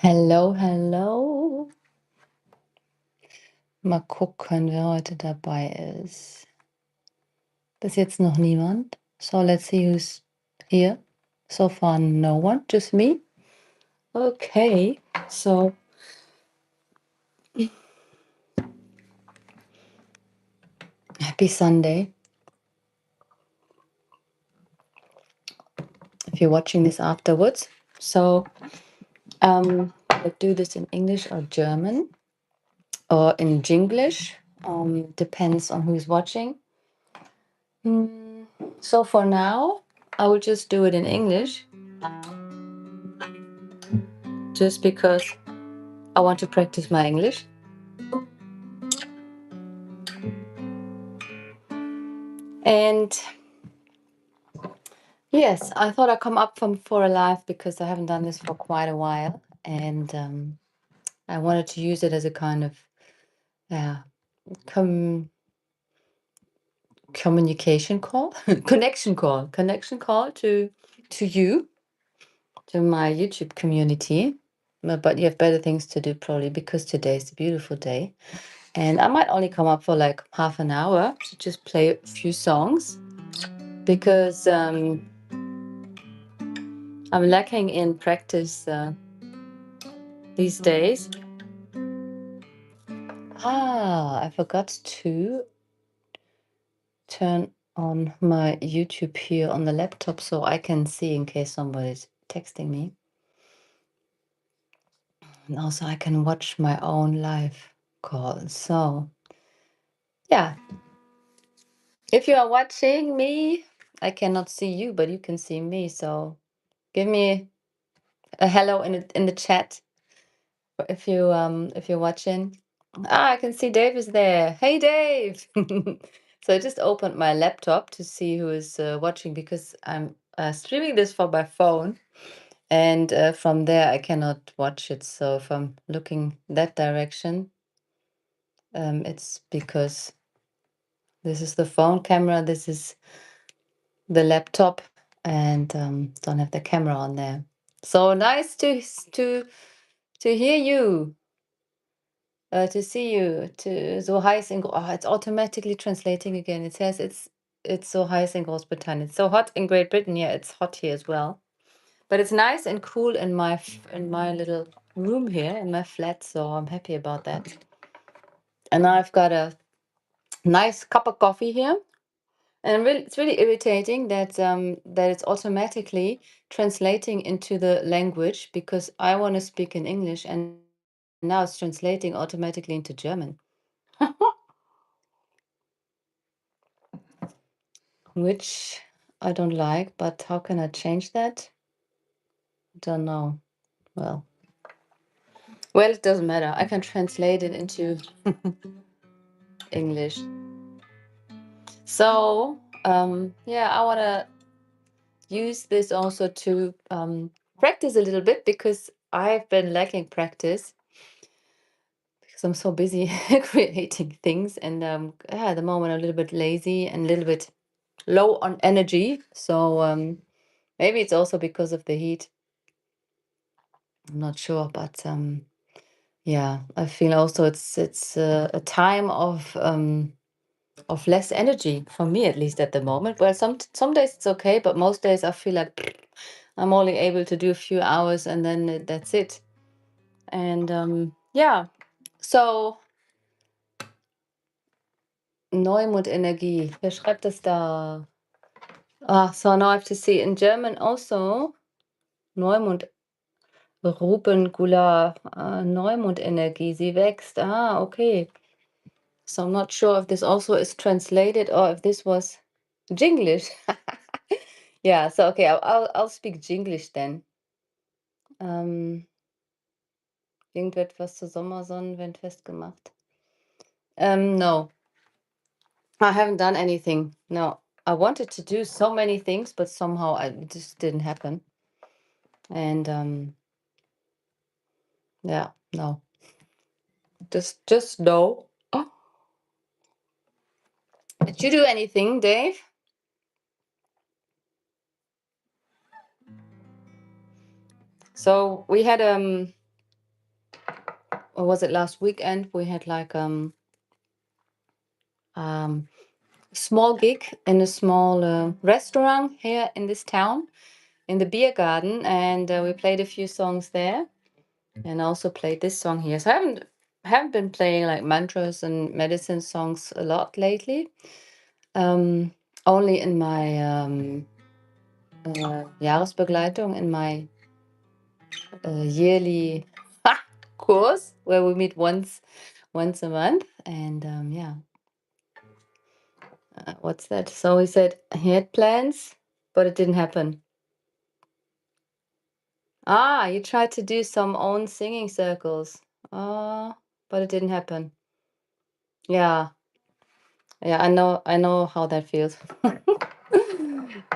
Hello, hello. Mal gucken, wer heute dabei ist. Bis jetzt noch niemand. So let's see who's here. So far no one, just me. Okay, so happy Sunday. If you're watching this afterwards. So I'll do this in English or German or in Jinglish. Depends on who's watching. So for now, I will just do it in English. Just because I want to practice my English. And yes, I thought I'd come up for a live because I haven't done this for quite a while. And I wanted to use it as a kind of communication call, connection call to you, to my YouTube community. But you have better things to do probably because today is a beautiful day. And I might only come up for like half an hour to just play a few songs because I'm lacking in practice these days. I forgot to turn on my YouTube here on the laptop so I can see in case somebody's texting me. And also I can watch my own live call. So yeah, if you are watching me, I cannot see you, but you can see me. So give me a hello in the chat if you're watching. I can see Dave is there. Hey Dave. So I just opened my laptop to see who is watching because I'm streaming this from my phone, and from there I cannot watch it. So if I'm looking that direction, it's because this is the phone camera, this is the laptop, and don't have the camera on there. So nice to hear you. To see you, to so heiß in it's automatically translating again. It says it's so heiß in Großbritannien. It's so hot in Great Britain. Yeah, it's hot here as well. But it's nice and cool in my little room here in my flat, so I'm happy about that. And now I've got a nice cup of coffee here. And it's really irritating that that it's automatically translating into the language because I want to speak in English and now it's translating automatically into German. Which I don't like, but how can I change that? Don't know. Well, it doesn't matter. I can translate it into English. So, yeah, I want to use this also to practice a little bit because I've been lacking practice because I'm so busy creating things. And at the moment, I'm a little bit lazy and a little bit low on energy. So maybe it's also because of the heat. I'm not sure, but yeah, I feel also it's a time of less energy for me, at least at the moment. Well, some days it's okay, but most days I feel like I'm only able to do a few hours and then that's it. And yeah, so Neumondenergie. Wer schreibt das da? So now I have to see in German also. Neumond. Ruben Goulart, Neumondenergie, sie wächst. Okay. So I'm not sure if this also is translated or if this was Jinglish. Yeah, so okay, I'll speak Jinglish then. Irgendetwas zur Sommersonnenwend gemacht. No, I haven't done anything. No, I wanted to do so many things, but somehow it just didn't happen. And yeah, no. Just no. Oh. Did you do anything, Dave? So we had or was it last weekend? We had like small gig in a small restaurant here in this town, in the beer garden, and we played a few songs there, and also played this song here. So I haven't been playing like mantras and medicine songs a lot lately. Only in my Jahresbegleitung, in my yearly course where we meet once a month, and yeah. What's that? So he said he had plans, but it didn't happen. Ah, you tried to do some own singing circles. But it didn't happen. Yeah. Yeah, I know how that feels.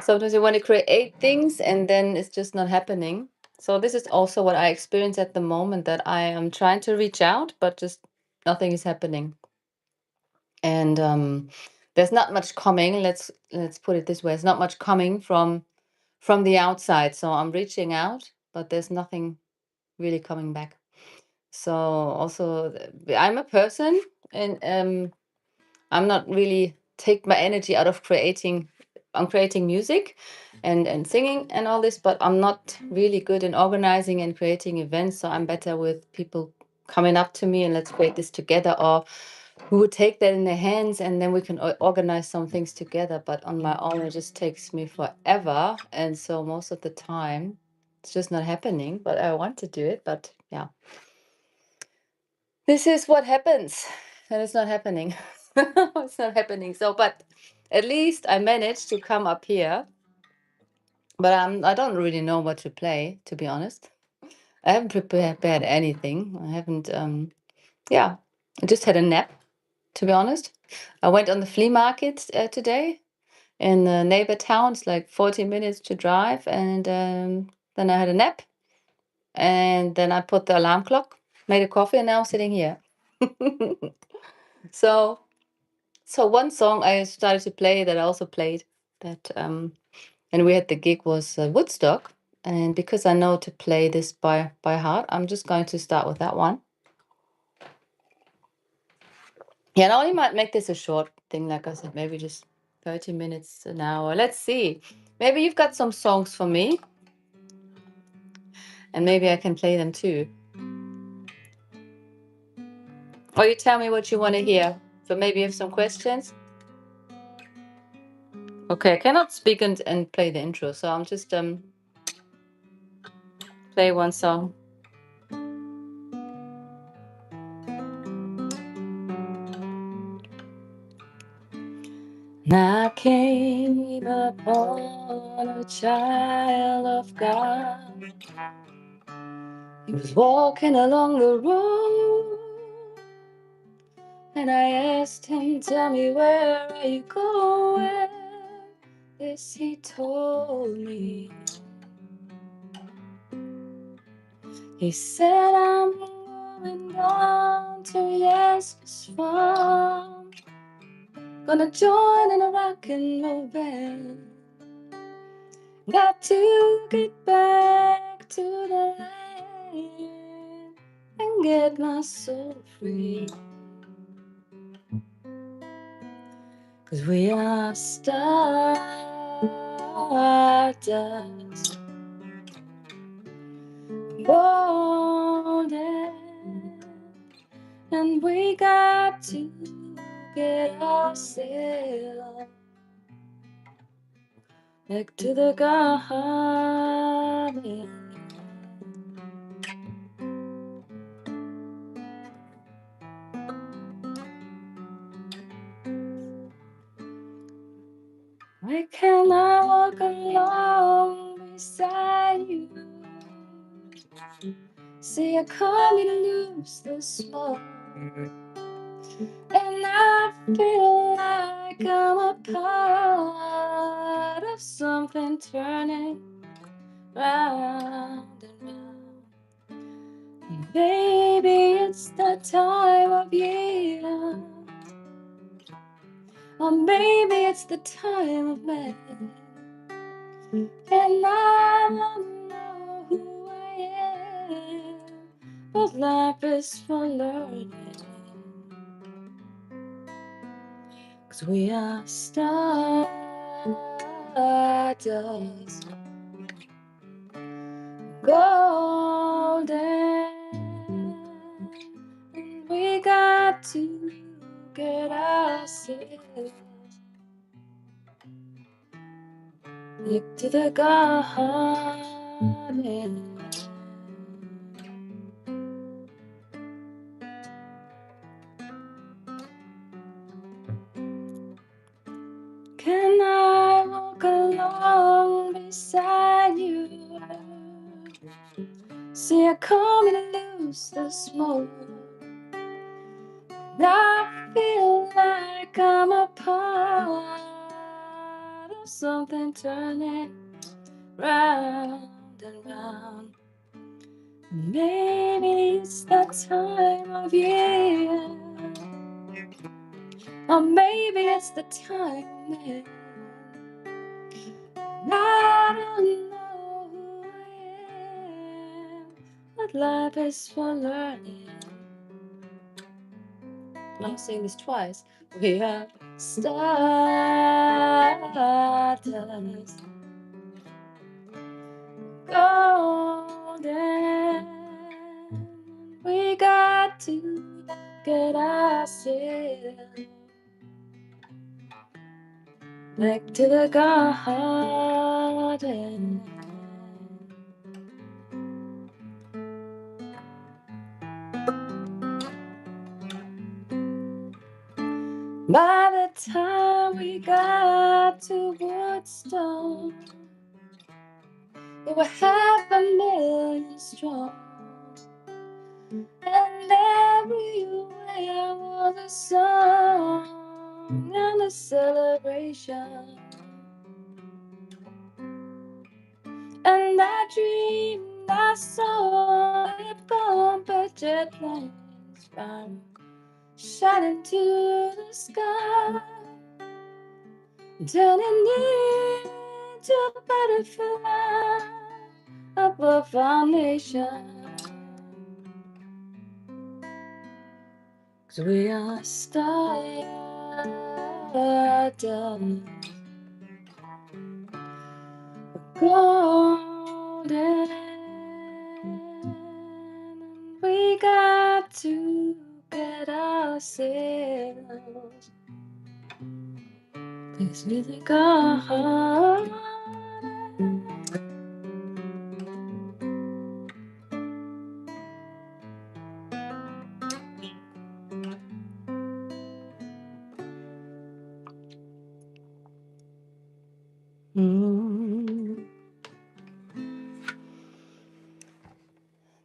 Sometimes you want to create things and then it's just not happening. So this is also what I experience at the moment, that I am trying to reach out, but just nothing is happening. And there's not much coming. Let's put it this way. It's not much coming from the outside. So I'm reaching out, but there's nothing really coming back. So also I'm a person, and I'm not really take my energy out of creating. I'm creating music and singing and all this, but I'm not really good in organizing and creating events. So I'm better with people coming up to me and let's create this together, or who would take that in their hands and then we can organize some things together. But on my own, it just takes me forever. And so most of the time, it's just not happening. But I want to do it. But yeah, this is what happens. And it's not happening. It's not happening. So, but at least I managed to come up here. But I don't really know what to play, to be honest. I haven't prepared anything. I haven't, yeah, I just had a nap, to be honest. I went on the flea market today in the neighbor town. It's like 40 minutes to drive. And then I had a nap. And then I put the alarm clock, made a coffee, and now I'm sitting here. So one song I started to play that I also played that, and we had the gig, was Woodstock. And because I know to play this by heart, I'm just going to start with that one. Yeah, and I only might make this a short thing, like I said, maybe just 30 minutes, an hour. Let's see. Maybe you've got some songs for me, and maybe I can play them too. Or you tell me what you want to hear. So maybe you have some questions. Okay, I cannot speak and play the intro, so I'm just play one song. I came upon a child of God. He was walking along the road, and I asked him, tell me, where are you going? This he told me. He said, I'm going down to Yes's farm, gonna join in a rock and roll band. Got to get back to the land and get my soul free. 'Cause we are stardust, golden, and we got to get ourselves back to the garden. Why can't I walk along beside you? See, I can't lose the smoke, and I feel like I'm a part of something turning round and round. And baby, it's the time of year, or maybe it's the time of man, and I don't know who I But life is for learning. 'Cause we are stardust, golden, and we got to get ourselves back to the garden. Can I walk along beside you? See, I come and lose the smoke. I feel like I'm a part of something turning round and round. Maybe it's that time of year, or maybe it's the time when I don't know who I am, but life is for learning. I'm saying this twice. We are stardust, golden. We got to get ourselves back to the garden. By the time we got to Woodstock, we were 500,000 strong, and everywhere was a song and a celebration. And I dreamed I saw a bomber jet planes flying, shining to the sky, turning into a butterfly above our nation. 'Cause we are stardust, golden, and we got to get ourselves this really garden.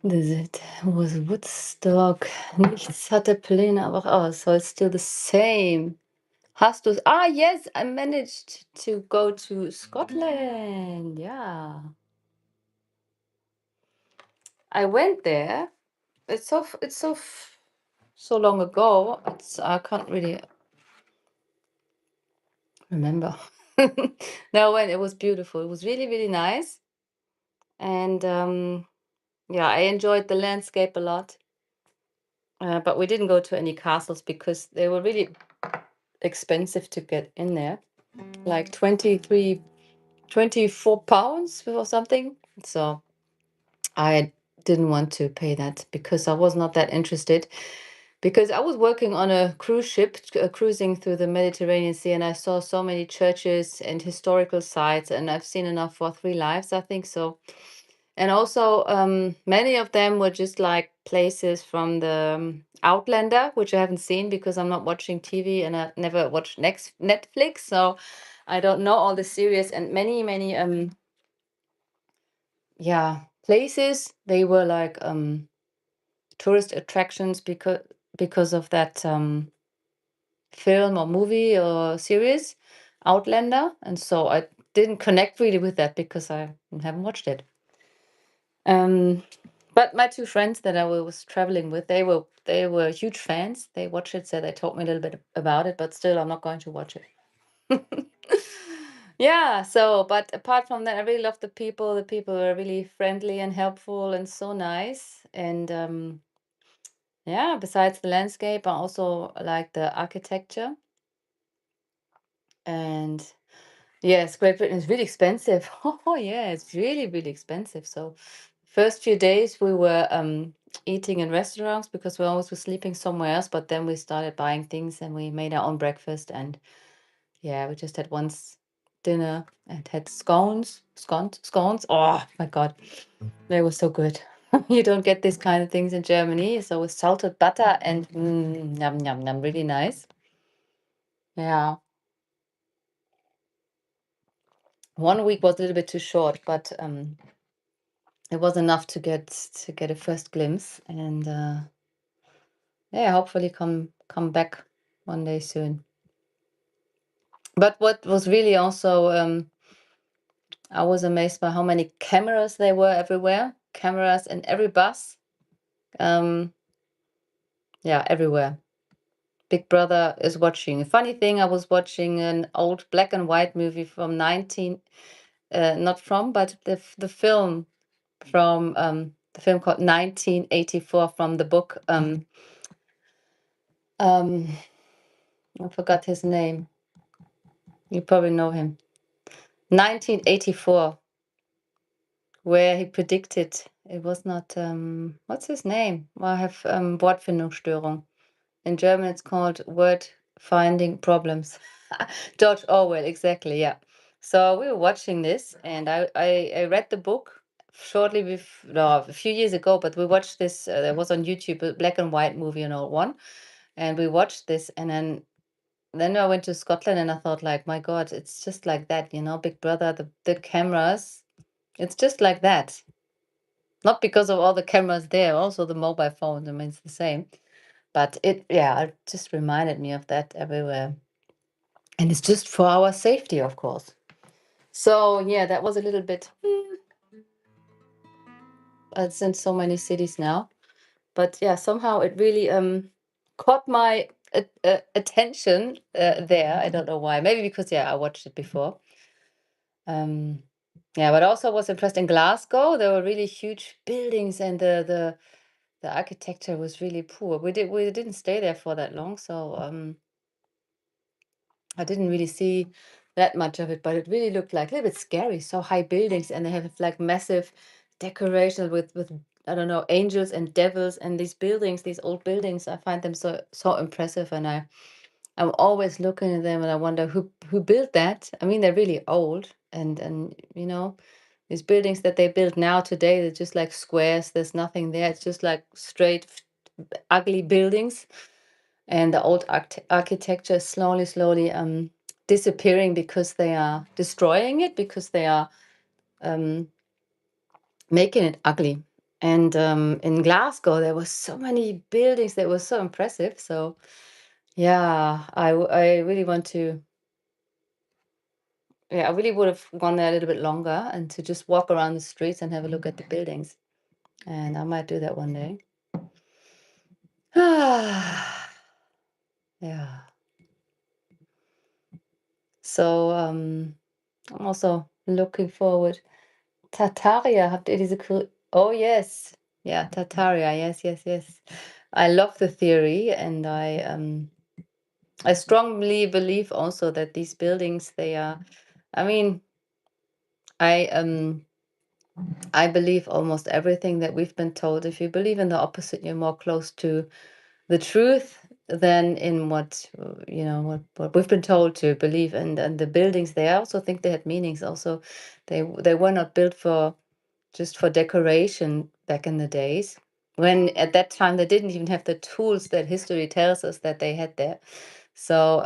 It was Woodstock. Nichts hatte Pläne, aber aus. So it's still the same. Hast du's? Ah, yes, I managed to go to Scotland. Yeah. I went there. So long ago. I can't really remember. No, when it was beautiful. It was really, really nice. And yeah, I enjoyed the landscape a lot. But we didn't go to any castles because they were really expensive to get in there. Like 24 pounds or something. So I didn't want to pay that because I was not that interested. Because I was working on a cruise ship, cruising through the Mediterranean Sea, and I saw so many churches and historical sites, and I've seen enough for 3 lives, I think so. And also, many of them were just like places from the Outlander, which I haven't seen because I'm not watching TV and I never watched Netflix, so I don't know all the series. And many yeah, places they were like tourist attractions because of that film or movie or series, Outlander, and so I didn't connect really with that because I haven't watched it. But my 2 friends that I was traveling with, they were huge fans. They watched it, so they told me a little bit about it, but still, I'm not going to watch it. Yeah. So, but apart from that, I really loved the people. The people were really friendly and helpful and so nice. And yeah, besides the landscape, I also like the architecture. And yes, Great Britain is really expensive. Oh, yeah, it's really, really expensive. So, first few days we were eating in restaurants because we always were sleeping somewhere else. But then we started buying things and we made our own breakfast. And yeah, we just had once dinner and had scones. Oh my God, they were so good. You don't get these kind of things in Germany. So with salted butter and yum yum yum, really nice. Yeah. 1 week was a little bit too short, but it was enough to get a first glimpse, and yeah, hopefully come back one day soon. But what was really also I was amazed by how many cameras there were everywhere. Cameras in every bus. Yeah, everywhere. Big Brother is watching. Funny thing, I was watching an old black and white movie from 19 not from, but the film from the film called 1984 from the book I forgot his name. You probably know him. 1984, where he predicted it was not what's his name? Well, I have Wortfindungsstörung. In German it's called word finding problems. George Orwell, exactly, yeah. So we were watching this and I read the book shortly before, no, a few years ago, but we watched this, there was on YouTube a black and white movie, an old one. And we watched this and then I went to Scotland and I thought like, my God, it's just like that, Big Brother, the cameras, it's just like that. Not because of all the cameras there, also the mobile phones, I mean, it's the same. But it just reminded me of that everywhere. And it's just for our safety, of course. So yeah, that was a little bit, it's in so many cities now. But yeah, somehow it really caught my attention there. I don't know why. Maybe because, yeah, I watched it before. Yeah, but also was impressed in Glasgow. There were really huge buildings, and the architecture was really poor. We didn't stay there for that long, so I didn't really see that much of it. But it really looked like a little bit scary. So high buildings, and they have like massive decoration with I don't know, angels and devils, and these buildings, these old buildings. I find them so impressive, and I'm always looking at them and I wonder who built that. I mean, they're really old, and these buildings that they build now today, they're just like squares. There's nothing there. It's just like straight, ugly buildings, and the old architecture is slowly disappearing because they are destroying it, because they are um, making it ugly. And in Glasgow, there were so many buildings that were so impressive. So yeah, I really want to. Yeah, I really would have gone there a little bit longer and to just walk around the streets and have a look at the buildings. And I might do that one day. Yeah. So I'm also looking forward. Tartaria, habt ihr diese Oh yes. Yeah, Tartaria. Yes, yes, yes. I love the theory, and I strongly believe also that these buildings, they are, I mean, I believe almost everything that we've been told. If you believe in the opposite, you're more close to the truth than in what we've been told to believe. And the buildings, they also think they had meanings. Also, they were not built for just for decoration back in the days, when at that time they didn't even have the tools that history tells us that they had there. So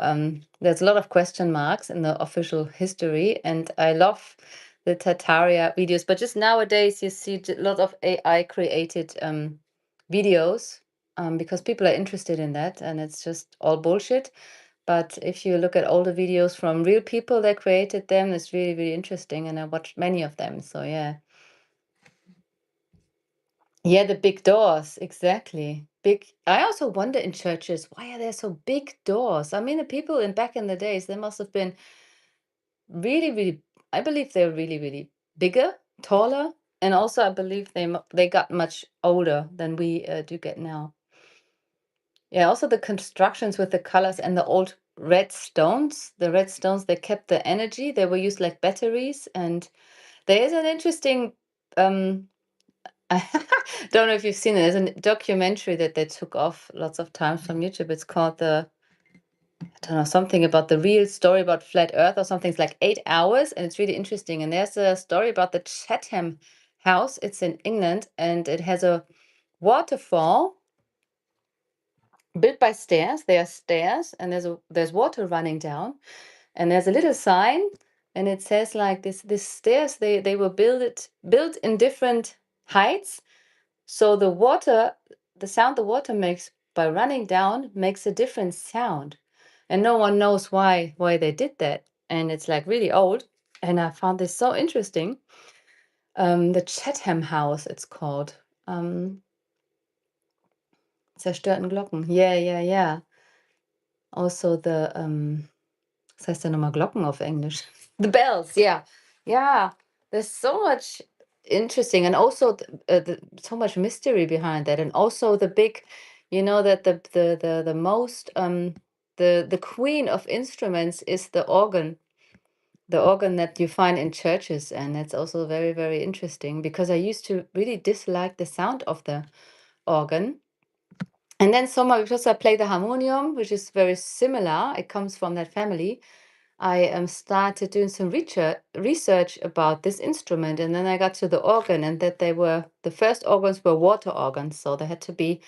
there's a lot of question marks in the official history, and I love the Tartaria videos. But just nowadays, you see a lot of AI created videos because people are interested in that, and it's just all bullshit. But if you look at older videos from real people that created them, it's really, really interesting, and I watched many of them. So yeah. Yeah, the big doors, exactly. Big. I also wonder in churches, why are there so big doors? I mean, the people in back in the days, they must have been really, really, I believe they're really, really bigger, taller, and also I believe they got much older than we do get now. Yeah, also the constructions with the colors and the old red stones. The red stones, they kept the energy. They were used like batteries. And there is an interesting, I don't know if you've seen it. There's a documentary that they took off lots of times from YouTube. It's called I don't know, something about the real story about flat Earth or something. It's like 8 hours, and it's really interesting. And there's a story about the Chatham House. It's in England, and it has a waterfall built by stairs. There are stairs, and there's water running down, and there's a little sign, and it says like this stairs they were built in different heights, so the sound the water makes by running down makes a different sound, and no one knows why they did that, and it's like really old, and I found this so interesting. The Chatham House, it's called. Zerstörten Glocken. Yeah, yeah, yeah. Also was heißt denn nochmal Glocken auf Englisch? The bells, yeah. Yeah. There's so much interesting, and also so much mystery behind that. And also the big, that the most the queen of instruments is the organ. The organ that you find in churches, and that's also very, very interesting, because I used to really dislike the sound of the organ. And then somehow, because I play the harmonium, which is very similar, it comes from that family, I started doing some research about this instrument, and then I got to the organ, and that the first organs were water organs, so they had to be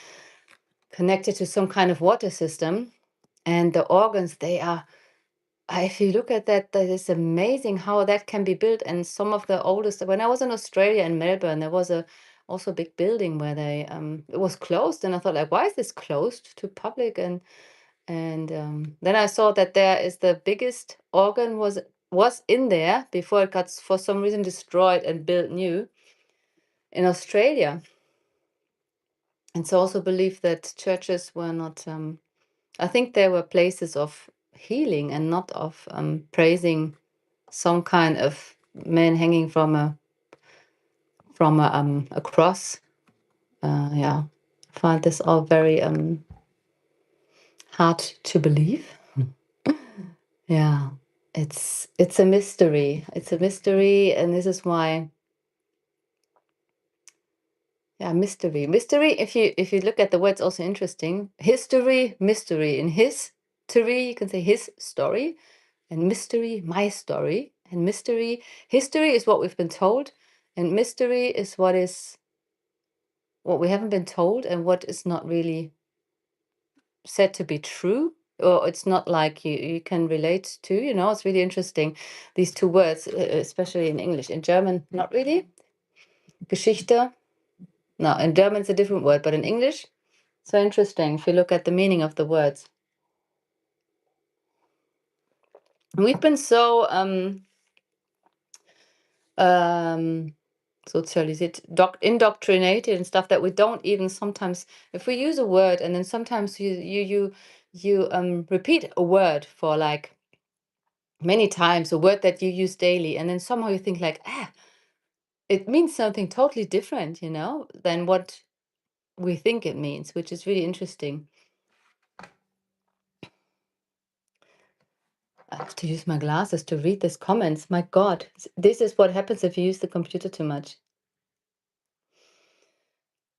connected to some kind of water system. And the organs, if you look at that, that is amazing how that can be built. And some of the oldest, when I was in Australia, in Melbourne, there was also a big building where it was closed, and I thought, like, why is this closed to public? And then I saw that there is the biggest organ was in there before it got for some reason destroyed and built new in Australia. And so also believed that churches were not. I think they were places of healing and not of praising some kind of man hanging from a cross. Yeah, I find this all very hard to believe. Yeah, it's a mystery. It's a mystery, and this is why. Yeah, mystery. Mystery, if you look at the words, also interesting. History, mystery. In history, you can say his story, and mystery, my story. And mystery, history is what we've been told, and mystery is what we haven't been told, and what is not really said to be true, or it's not like you can relate to. It's really interesting, these two words, especially in English. In German, not really. Geschichte. No, in German it's a different word, but in English, so interesting if you look at the meaning of the words. We've been so socialized, indoctrinated and stuff, that we don't even sometimes, if we use a word and then sometimes you repeat a word for like many times, a word that you use daily, and then somehow you think like, it means something totally different, than what we think it means, which is really interesting. I have to use my glasses to read these comments. My God, this is what happens if you use the computer too much.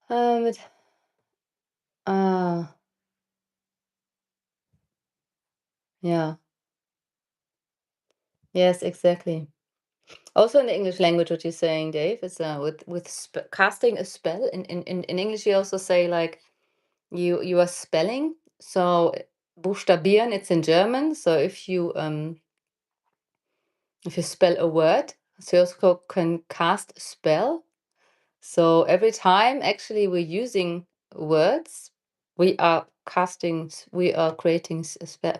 It, yeah, yes, exactly. Also in the English language, what you're saying, Dave, is with casting a spell. In English, you also say like you are spelling. So buchstabieren, it's in German. So if you spell a word, so you also can cast a spell. So every time actually we're using words, we are creating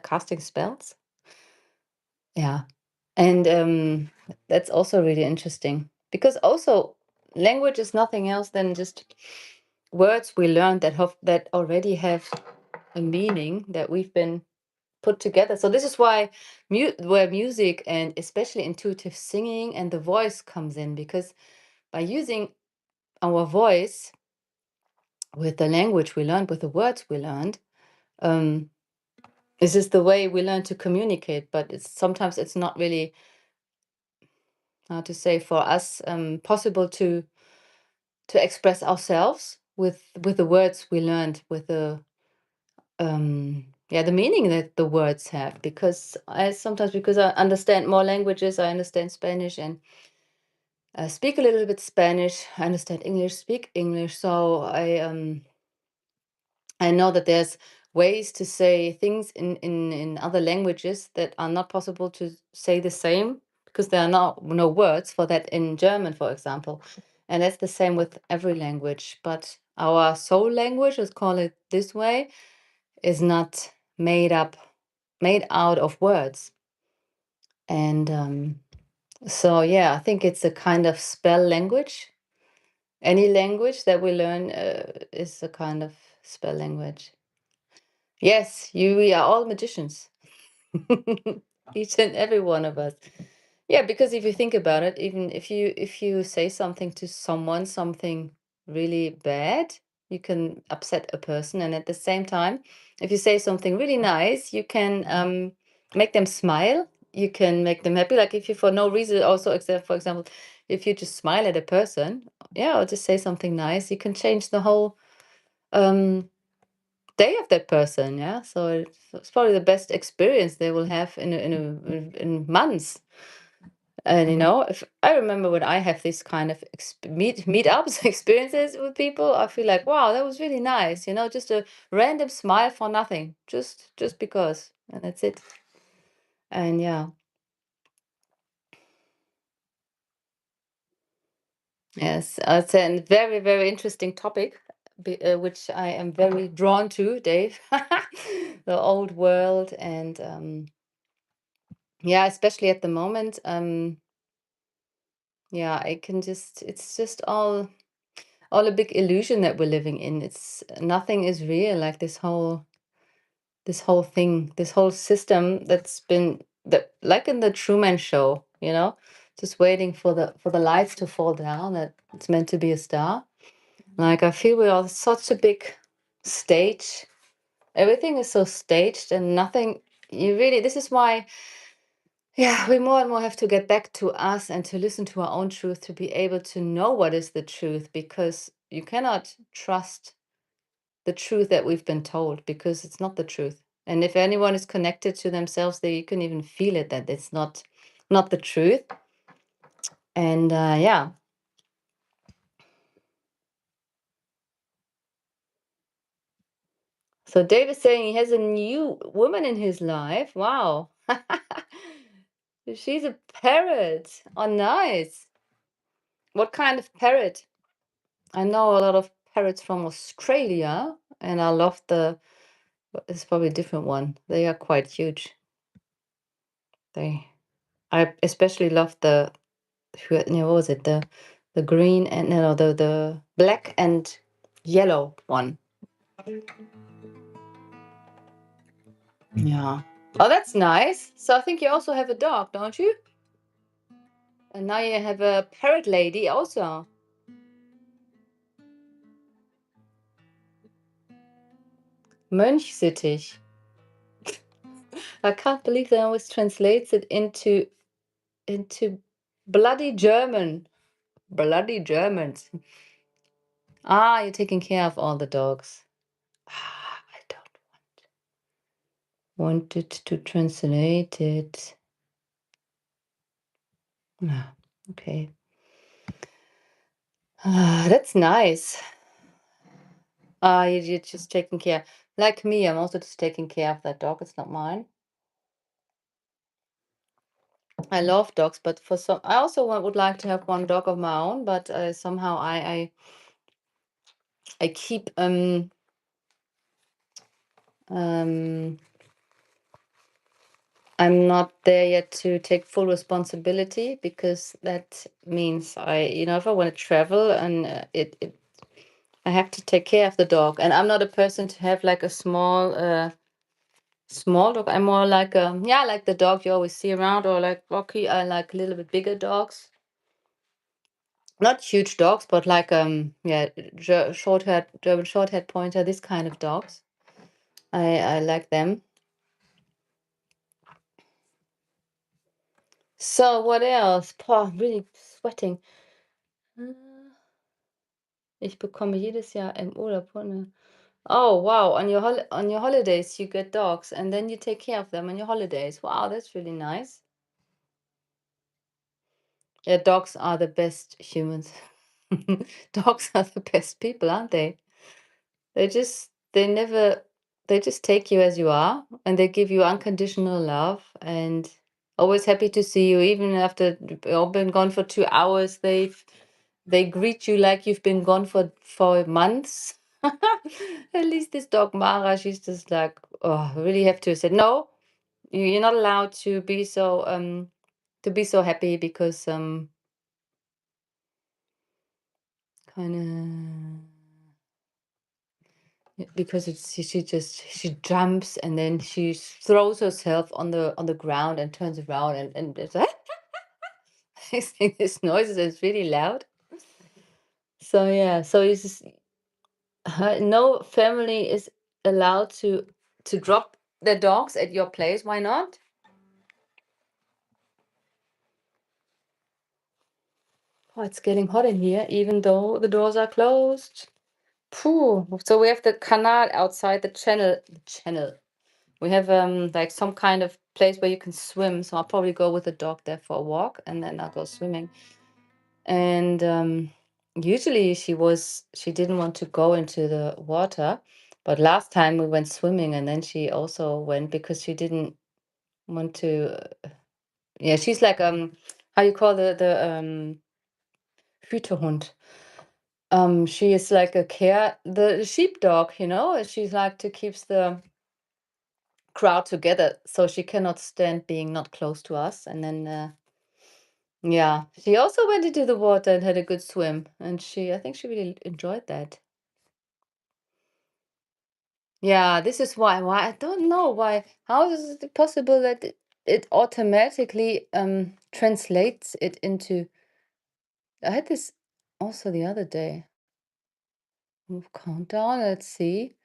casting spells. Yeah. And that's also really interesting, because also language is nothing else than just words we learned that already have a meaning that we've been put together. So this is why where music and especially intuitive singing and the voice comes in, because by using our voice with the language we learned, with the words we learned, This is the way we learn to communicate, but sometimes it's not really, how to say, for us possible to express ourselves with the words we learned, with the yeah, the meaning that the words have. Because I sometimes, because I understand more languages, I understand Spanish and speak a little bit Spanish. I understand English, speak English. So I know that there's ways to say things in other languages that are not possible to say the same, because there are no words for that in German, for example. And that's the same with every language. But our soul language, let's call it this way, is not made out of words. And so, yeah, I think it's a kind of spell language. Any language that we learn is a kind of spell language. Yes, we are all magicians. Each and every one of us. Yeah, because if you think about it, even if you say something to someone, something really bad, you can upset a person, and at the same time, if you say something really nice, you can make them smile. You can make them happy. Like if you, for no reason, also, except for example, if you just smile at a person, yeah, or just say something nice, you can change the whole um day of that person. Yeah, so it's probably the best experience they will have in months. And if I remember when I have this kind of meetups experiences with people, I feel like, wow, that was really nice. Just a random smile for nothing, just because, and that's it. And yeah, yes, it's a very, very interesting topic, which I am very drawn to, Dave. The old world, and yeah, especially at the moment. Yeah, I can just, it's just all a big illusion that we're living in. It's nothing is real, like this whole thing, this whole system that's been, that, like in the Truman Show, just waiting for the lights to fall down, that it's meant to be a star. Like, I feel we are such a big stage. Everything is so staged, and nothing, you really, this is why, yeah, we more and more have to get back to us and to listen to our own truth, to be able to know what is the truth, because you cannot trust the truth that we've been told, because it's not the truth. And if anyone is connected to themselves, they, you can even feel it, that it's not the truth. And yeah. So Dave is saying he has a new woman in his life. Wow. She's a parrot. Oh, nice. What kind of parrot? I know a lot of parrots from Australia, and I love it's probably a different one. They are quite huge. I especially love what was it? The green and, no, the black and yellow one. Yeah. Oh, that's nice. So I think you also have a dog, don't you? And now you have a parrot lady also. Mönchsittich. I can't believe they always translates it into bloody German. Bloody Germans. Ah, you're taking care of all the dogs. Ah, I don't want it to translate it. Ah, okay. Ah, that's nice. Ah, you're just taking care. Like me, I'm also just taking care of that dog. It's not mine. I love dogs, but for some, I also would like to have one dog of my own. But somehow I keep um I'm not there yet to take full responsibility, because that means if I want to travel, and I have to take care of the dog, and I'm not a person to have like a small dog. I'm more like yeah, like the dog you always see around, or like Rocky. I like a little bit bigger dogs, not huge dogs, but like yeah, short haired German short haired pointer, this kind of dogs. I like them. So what else? Boah, I'm really sweating. Ich bekomme jedes Jahr im Urlaub Hunde. Oh, wow. On your holidays, you get dogs, and then you take care of them on your holidays. Wow, that's really nice. Yeah, dogs are the best humans. Dogs are the best people, aren't they? They never, they just take you as you are, and they give you unconditional love, and always happy to see you, even after you've been gone for 2 hours. They greet you like you've been gone for months. At least this dog Mara, she's just like, oh, I really have to say no. You're not allowed to be so happy because kind of because she jumps and then she throws herself on the ground and turns around and it's making this noises. It's really loud. So yeah, so it's just, no family is allowed to drop their dogs at your place. Why not? Oh, it's getting hot in here, even though the doors are closed. Phew. So we have the canal outside the channel. The channel. We have like some kind of place where you can swim. So I'll probably go with the dog there for a walk, and then I'll go swimming. And usually she didn't want to go into the water, but last time we went swimming, and then she also went because she didn't want to. Yeah, she's like how you call the Hütehund. She is like the sheepdog, she's like to keeps the crowd together, so she cannot stand being not close to us. And then yeah, she also went into the water and had a good swim, and I think she really enjoyed that. Yeah, this is why I don't know why. How is it possible that it automatically translates it into. I had this also the other day. Move countdown. Let's see.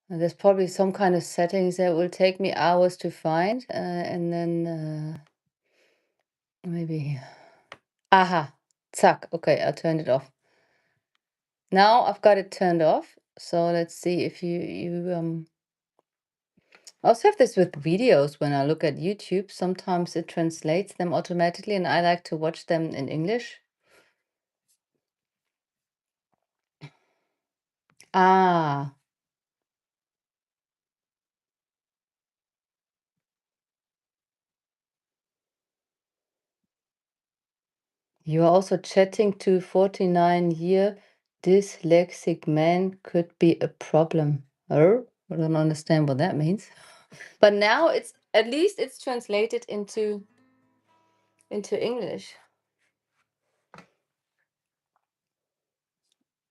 There's probably some kind of settings that will take me hours to find, and then maybe. Aha, zack. Okay, I turned it off. Now I've got it turned off. So let's see if you. I also have this with videos when I look at YouTube. Sometimes it translates them automatically, and I like to watch them in English. Ah, you are also chatting to 49-year dyslexic man could be a problem. Oh, I don't understand what that means. But now it's at least it's translated into English.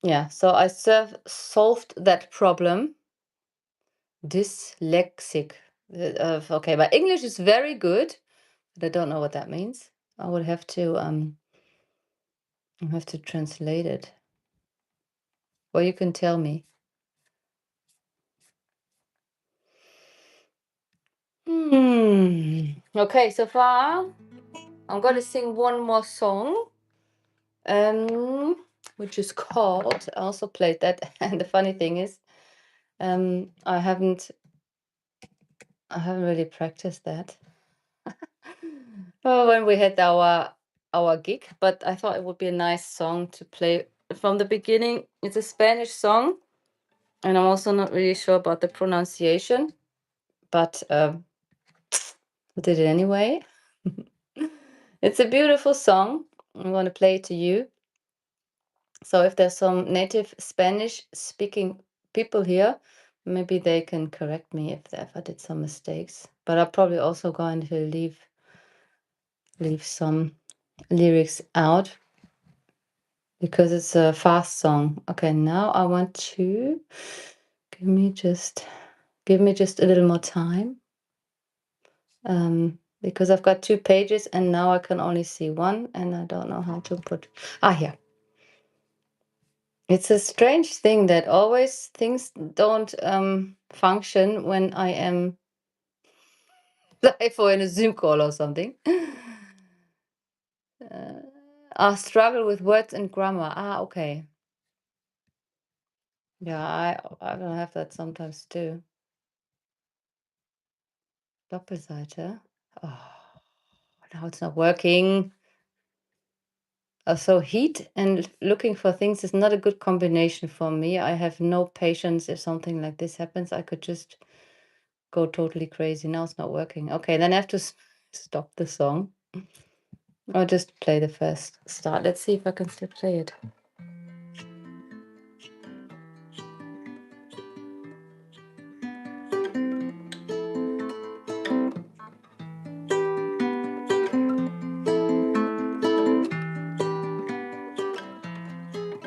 Yeah, so I solved that problem. Dyslexic. Okay, but English is very good, but I don't know what that means. I would have to translate it. Or you can tell me. Okay, so far I'm gonna sing one more song. Which is called. I also played that, and the funny thing is, I haven't really practiced that. Oh, when we had our gig, but I thought it would be a nice song to play from the beginning. It's a Spanish song, and I'm also not really sure about the pronunciation, but I did it anyway. It's a beautiful song. I'm going to play it to you. So if there's some native Spanish speaking people here, maybe they can correct me if I did some mistakes. But I'm probably also going to leave some lyrics out because it's a fast song. Okay, now I want to give me just a little more time. Because I've got 2 pages and now I can only see one and I don't know how to put. Here. It's a strange thing that always things don't function when I am live or in a Zoom call or something. Struggle with words and grammar. Okay. Yeah, I don't have that sometimes too. Doppelseite. Oh, now it's not working. So heat and looking for things is not a good combination for me. I have no patience if something like this happens. I could just go totally crazy. Now it's not working. Okay, then I have to stop the song. Or just play the first start. Let's see if I can still play it.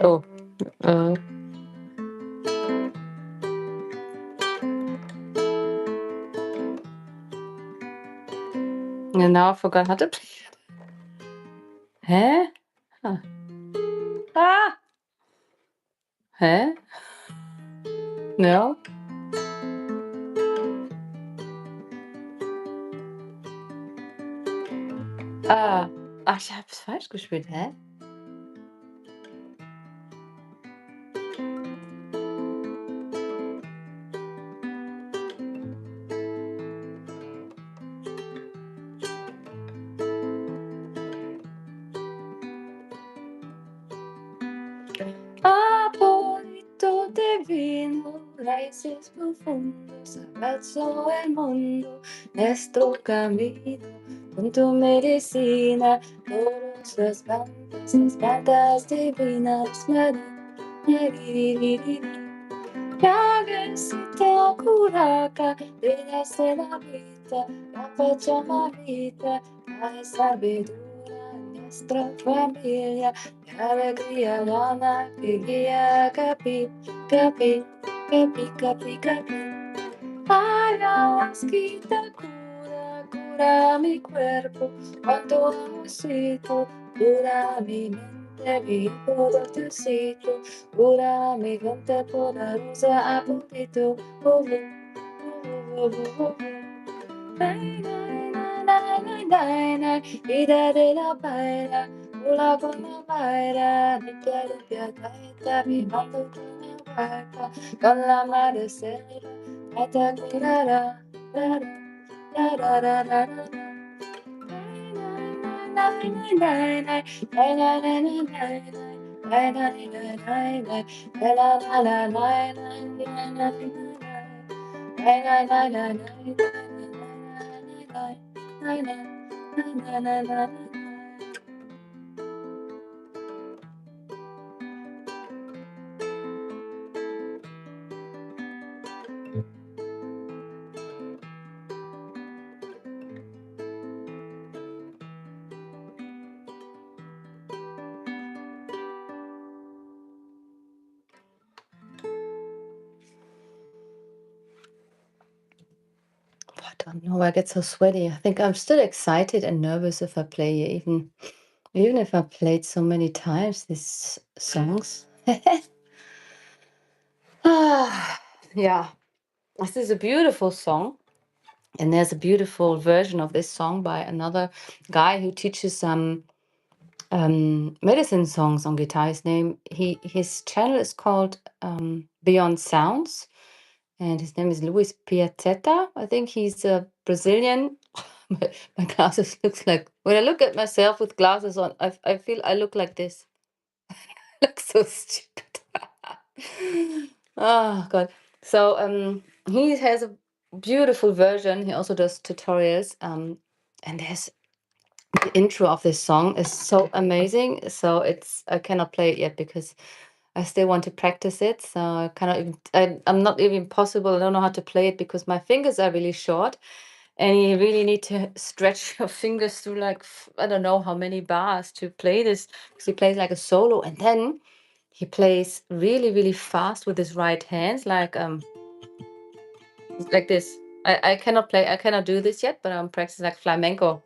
Oh, and now I forgot how to play it. Hä? Ah! Hä? No? Ach, ich hab's falsch gespielt. Hä? Apolito de vino, raíces profundas, abrazó el mundo, nuestro camino, con tu medicina, todas las plantas divinas, Yagesita curaca, brillas de la vida, la Pachamamita, hay sabiduría en nuestra familia, de alegría lana, que guía, capi, capi, capi, capi, capi. Ayahuasquita cura, cura mi cuerpo, cuando necesito, cura mi mente, mi podercito, cura mi mente poderosa, apetito, vida de la baila, ula con la baila, limpia, taita, mi mando con la barca, con la madre celda. I don't know, I get so sweaty. I think I'm still excited and nervous if I play it, even if I played so many times these songs. Yeah, this is a beautiful song. And there's a beautiful version of this song by another guy who teaches medicine songs on guitar. His channel is called Beyond Sounds, and his name is Luis Piazzetta. I think he's a Brazilian. My glasses looks like, when I look at myself with glasses on, I feel I look like this. Look so stupid. Oh God. So he has a beautiful version. He also does tutorials. And there's the intro of this song is so amazing. So I cannot play it yet because I still want to practice it. So I cannot even, I'm not even possible. I don't know how to play it because my fingers are really short. And you really need to stretch your fingers through like, I don't know how many bars to play this. Because he plays like a solo. And then he plays really, really fast with his right hands, like this. I cannot play, I cannot do this yet, but I'm practicing like flamenco.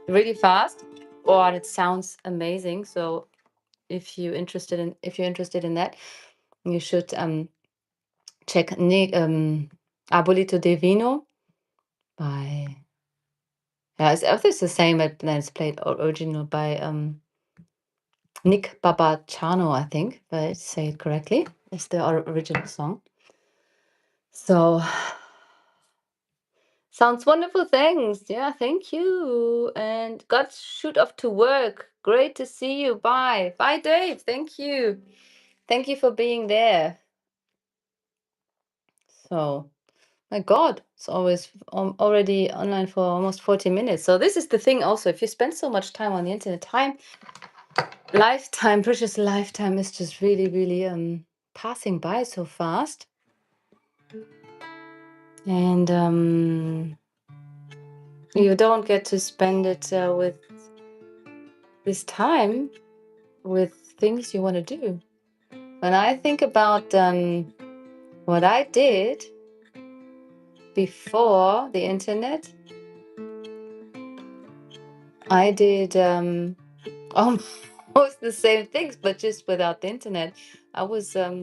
Really fast. Oh, and it sounds amazing. So if you're interested in that, you should check Abolito Divino by, yeah, it's the same, but then it's played original by Nick Babacciano, I think, if I say it correctly. It's the original song. So, sounds wonderful. Thanks. Yeah, thank you. And got to shoot off to work. Great to see you. Bye. Bye, Dave. Thank you. Thank you for being there. So, my God, it's always already online for almost 40 minutes. So this is the thing also, if you spend so much time on the internet, lifetime, precious lifetime is just really, really passing by so fast. And you don't get to spend it with this time with things you want to do. When I think about what I did before the internet, I did almost the same things, but just without the internet. I was I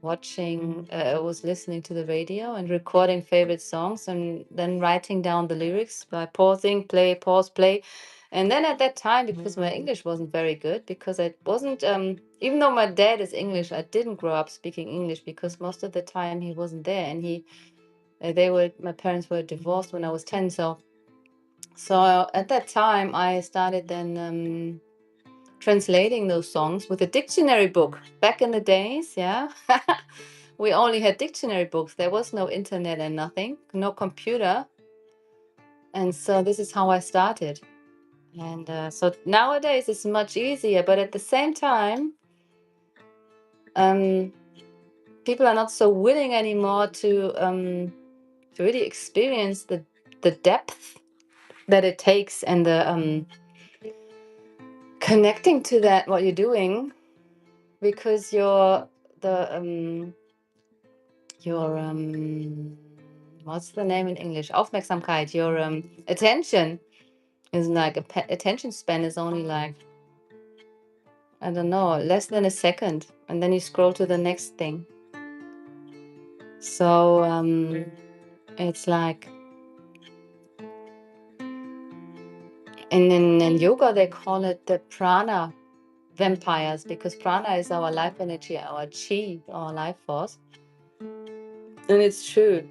was listening to the radio and recording favorite songs and then writing down the lyrics by pausing, play, pause, play. And then at that time, because my English wasn't very good, because I wasn't, even though my dad is English, I didn't grow up speaking English because most of the time he wasn't there. And my parents were divorced when I was 10. So at that time, I started then translating those songs with a dictionary book. Back in the days, yeah. We only had dictionary books. There was no internet and nothing, no computer. And so this is how I started. And so nowadays it's much easier, but at the same time, people are not so willing anymore to really experience the depth that it takes and the connecting to that what you're doing, because your what's the name in English? Aufmerksamkeit. Your attention is like attention span is only like, I don't know, less than a second, and then you scroll to the next thing. So it's like in yoga they call it the prana vampires, because prana is our life energy, our chi, our life force. And it's true.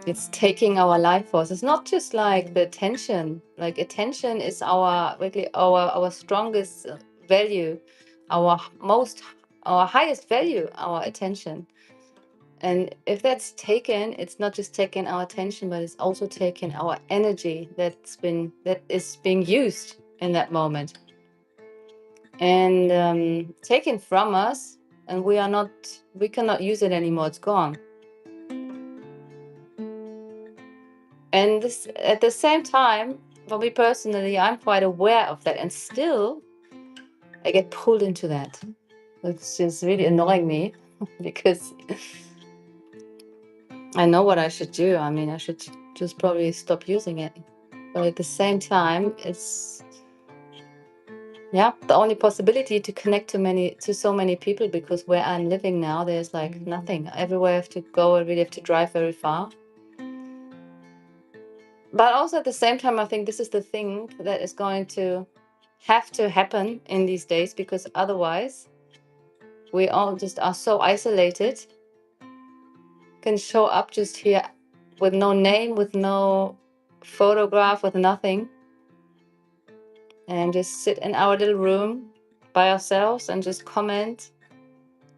It's taking our life force. It's not just like the attention. Like attention is our strongest value, our highest value, our attention. And if that's taken, it's not just taking our attention, but it's also taking our energy that is being used in that moment, and taken from us, and we cannot use it anymore. It's gone. And this, at the same time, for me personally, I'm quite aware of that, and still I get pulled into that, which is really annoying me because I know what I should do. I mean, I should just probably stop using it. But at the same time, it's the only possibility to connect to so many people, because where I'm living now, there's like nothing. Everywhere I have to go, I really have to drive very far. But also at the same time, I think this is the thing that is going to have to happen in these days, because otherwise we all just are so isolated, can show up just here with no name, with no photograph, with nothing, and just sit in our little room by ourselves and just comment,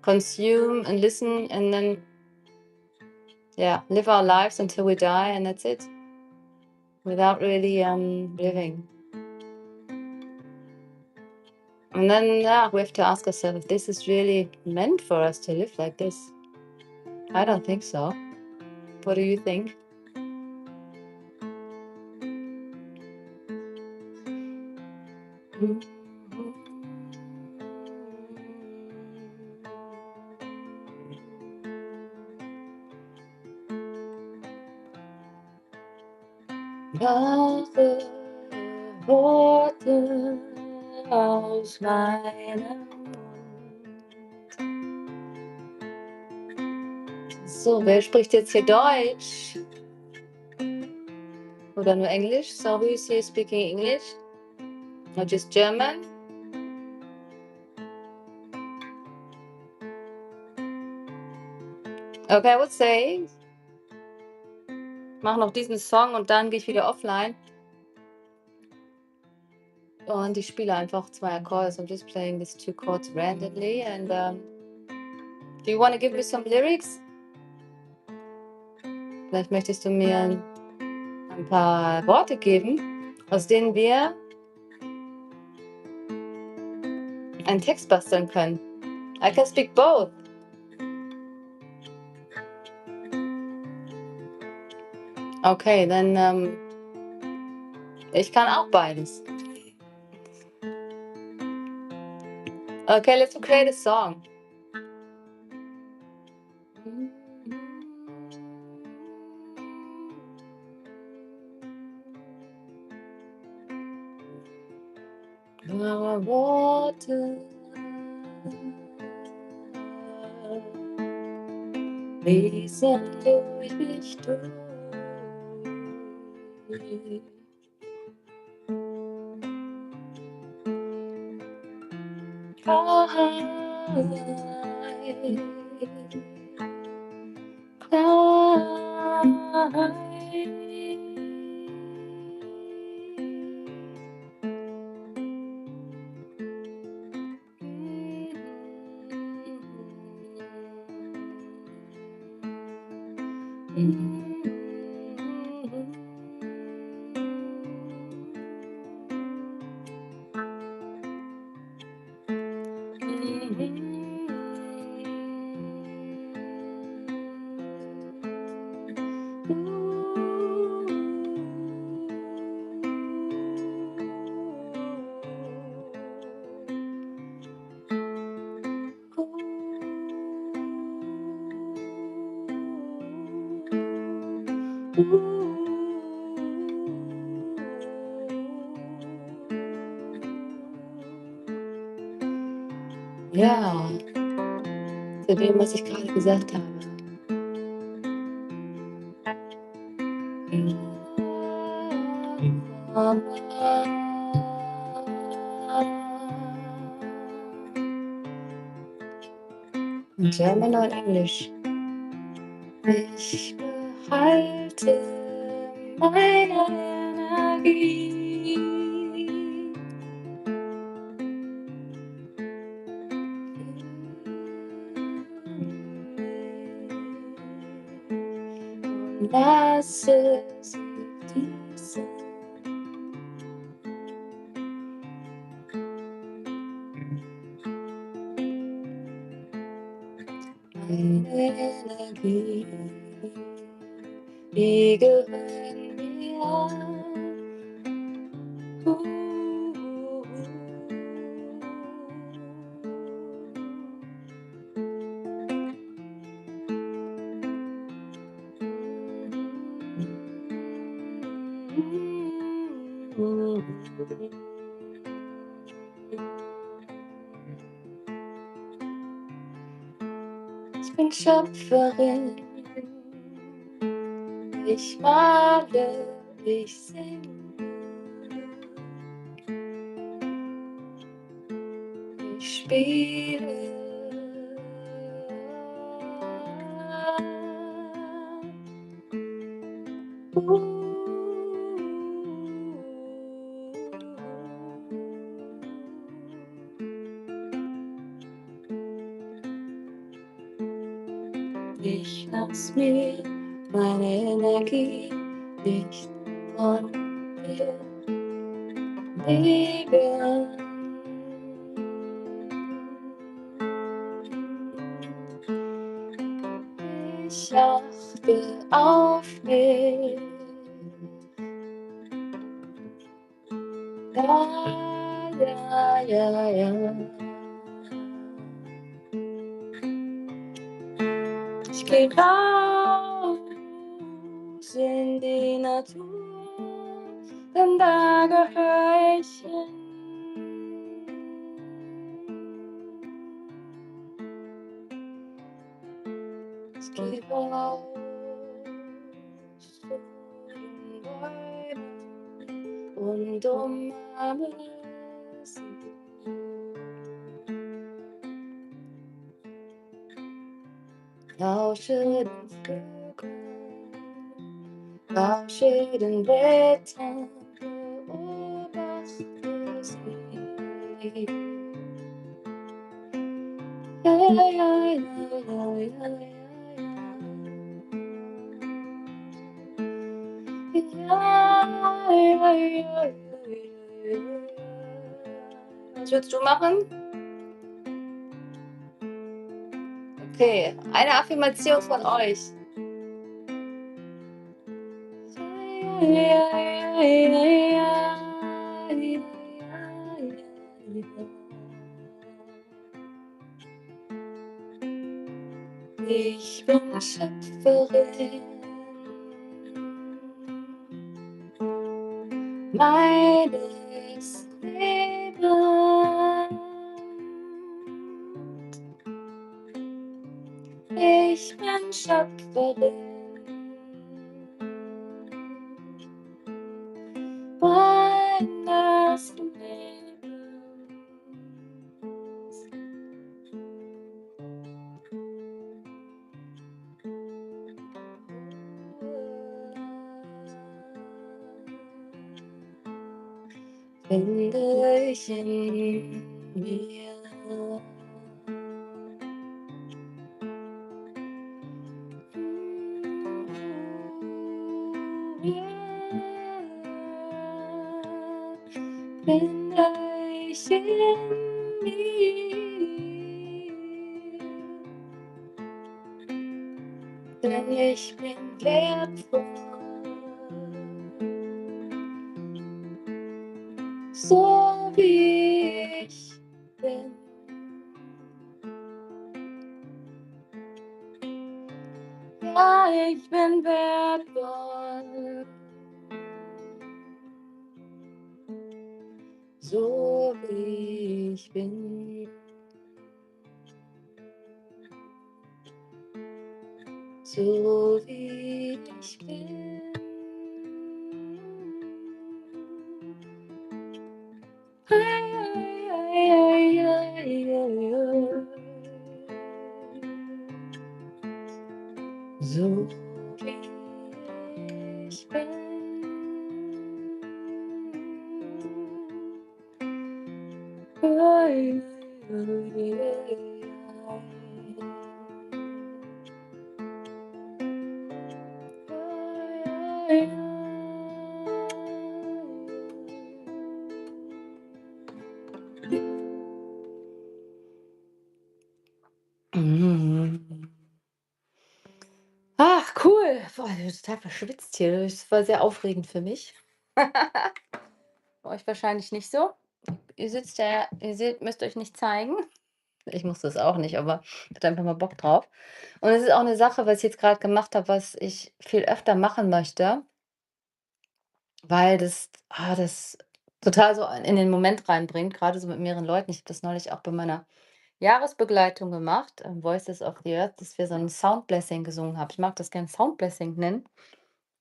consume and listen, and then live our lives until we die, and that's it, without really living. And then we have to ask ourselves if this is really meant for us to live like this. I don't think so. What do you think? Wache Worte aus meinem Mund. So, wer spricht jetzt hier Deutsch? Oder nur Englisch? So, who is here speaking English? Or just German? Okay, I would say, mach noch diesen Song und dann gehe ich wieder offline. Und ich spiele einfach 2 Akkorde. So I'm just playing these 2 chords randomly. And do you want to give me some lyrics? Vielleicht möchtest du mir ein paar Worte geben, aus denen wir einen Text basteln können. I can speak both. Okay, dann ich kann auch beides. Okay, let's create a song. Blaue Worte fließen durch mich durch. Ja, zu dem, was ich gerade gesagt habe. In German or English? Ich behalte meine Energie. Und lasse sie fließen. Meine Energie, die gehören mir. Ich bin Schöpferin, ich male, ich singe, ich spiele. Ich lass mir meine Energie nicht von dir nehmen. Ich achte auf mich. Ja, ja, ja, ja. Ich geh raus in die Natur, denn da gehör ich hin. die Bäume und umarme sie. Lausche den Vögeln, lausche den Blättern, beobachte sie. Ja, ja, ja, ja, ja, ja, ja, ja, ja, ja. Was würdest du machen? Okay, eine Affirmation von euch. Ich bin Schöpferin meines Lebens. Ich bin Schöpferin meines Lebens. Finde ich in mir. Finde ich in mir. Denn ich bin wertvoll, so wie ich bin. Ja, ich bin wertvoll, so wie ich bin. So wie ich bin. Ei, ei, ei, ei, ei, ei, ei. So wie ich bin. Ei, ei, ei, ei, ei. Mhm. Ach, cool. Boah, ich bin total verschwitzt hier. Das war sehr aufregend für mich. Bei euch wahrscheinlich nicht so. Ihr sitzt ja, ihr seht, müsst euch nicht zeigen. Ich muss das auch nicht, aber ich hatte einfach mal Bock drauf. Und es ist auch eine Sache, was ich jetzt gerade gemacht habe, was ich viel öfter machen möchte, weil das total so in den Moment reinbringt, gerade so mit mehreren Leuten. Ich habe das neulich auch bei meiner Jahresbegleitung gemacht, Voices of the Earth, dass wir so ein Sound Blessing gesungen haben. Ich mag das gern Sound Blessing nennen,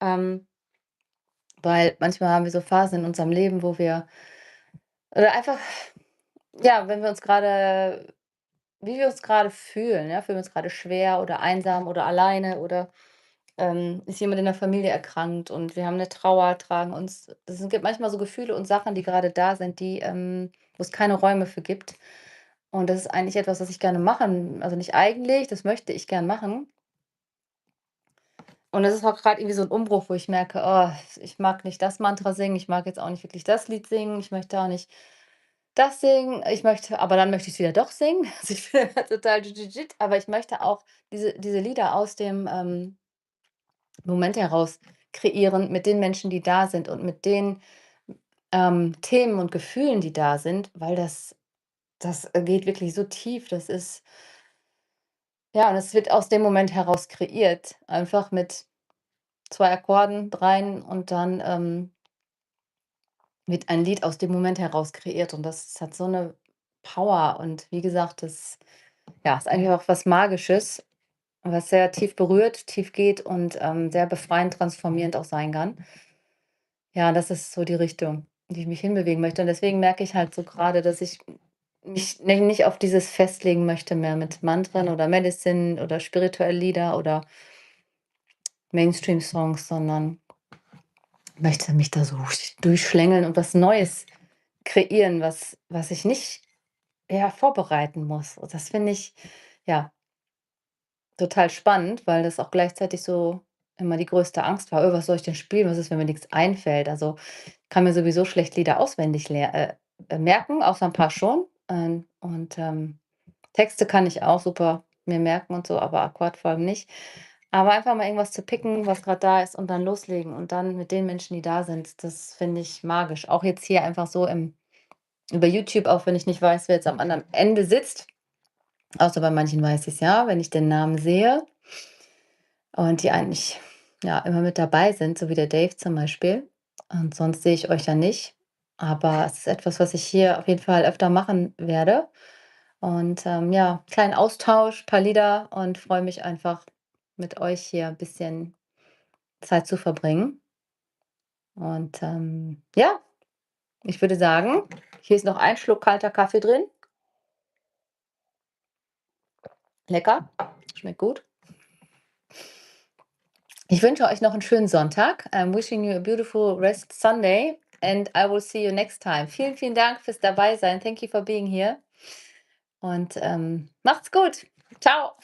ähm, weil manchmal haben wir so Phasen in unserem Leben, wo wir oder einfach, ja, wenn wir uns gerade wie wir uns gerade fühlen, ja? Fühlen wir uns gerade schwer oder einsam oder alleine oder, ist jemand in der Familie erkrankt und wir haben eine Trauer, tragen uns es gibt manchmal so Gefühle und Sachen, die gerade da sind, wo es keine Räume für gibt. Und das ist eigentlich etwas, was ich gerne machen also nicht eigentlich, das möchte ich gern machen. Und das ist auch gerade irgendwie so ein Umbruch, wo ich merke: „Oh, ich mag nicht das Mantra singen, ich mag jetzt auch nicht wirklich das Lied singen, ich möchte auch nicht das singen, aber dann möchte ich's wieder doch singen.“ Also, ich bin da total aber ich möchte auch diese Lieder aus dem, Moment heraus kreieren mit den Menschen, die da sind und mit den, Themen und Gefühlen, die da sind, weil das geht wirklich so tief. Das ist ja, und es wird aus dem Moment heraus kreiert, einfach mit 2 Akkorden, 3 und dann, wird ein Lied aus dem Moment heraus kreiert und das hat so eine Power und wie gesagt, das, ja, ist eigentlich auch was Magisches was sehr tief berührt, tief geht und, sehr befreiend, transformierend auch sein kann. Ja, das ist so die Richtung, in die ich mich hinbewegen möchte. Und deswegen merke ich halt so gerade, dass ich mich nicht auf dieses festlegen möchte mehr mit Mantren oder Medicine oder spirituelle Lieder oder Mainstream-Songs, sondern möchte mich da so durchschlängeln und was Neues kreieren, was ich nicht, ja, vorbereiten muss. Und das finde ich, ja, total spannend, weil das auch gleichzeitig so immer die größte Angst war: was soll ich denn spielen? Was ist, wenn mir nichts einfällt?“ Also, ich kann mir sowieso schlecht Lieder auswendig merken, außer ein paar schon. Texte kann ich auch super mir merken und so, aber Akkordfolgen nicht. Aber einfach mal irgendwas zu picken, was gerade da ist und dann loslegen und dann mit den Menschen, die da sind, das finde ich magisch. Auch jetzt hier einfach so über YouTube, auch wenn ich nicht weiß, wer jetzt am anderen Ende sitzt, außer bei manchen weiß ich's ja, wenn ich den Namen sehe und die eigentlich, ja, immer mit dabei sind, so wie der Dave zum Beispiel. Und sonst sehe ich euch ja nicht. Aber es ist etwas, was ich hier auf jeden Fall öfter machen werde. Und, ja, kleinen Austausch, paar Lieder und freue mich einfach, mit euch hier ein bisschen Zeit zu verbringen. Und, ja, ich würde sagen, hier ist noch ein Schluck kalter Kaffee drin. Lecker, schmeckt gut. Ich wünsche euch noch einen schönen Sonntag. I'm wishing you a beautiful rest Sunday and I will see you next time. Vielen, vielen Dank fürs Dabeisein. Thank you for being here und, macht's gut. Ciao.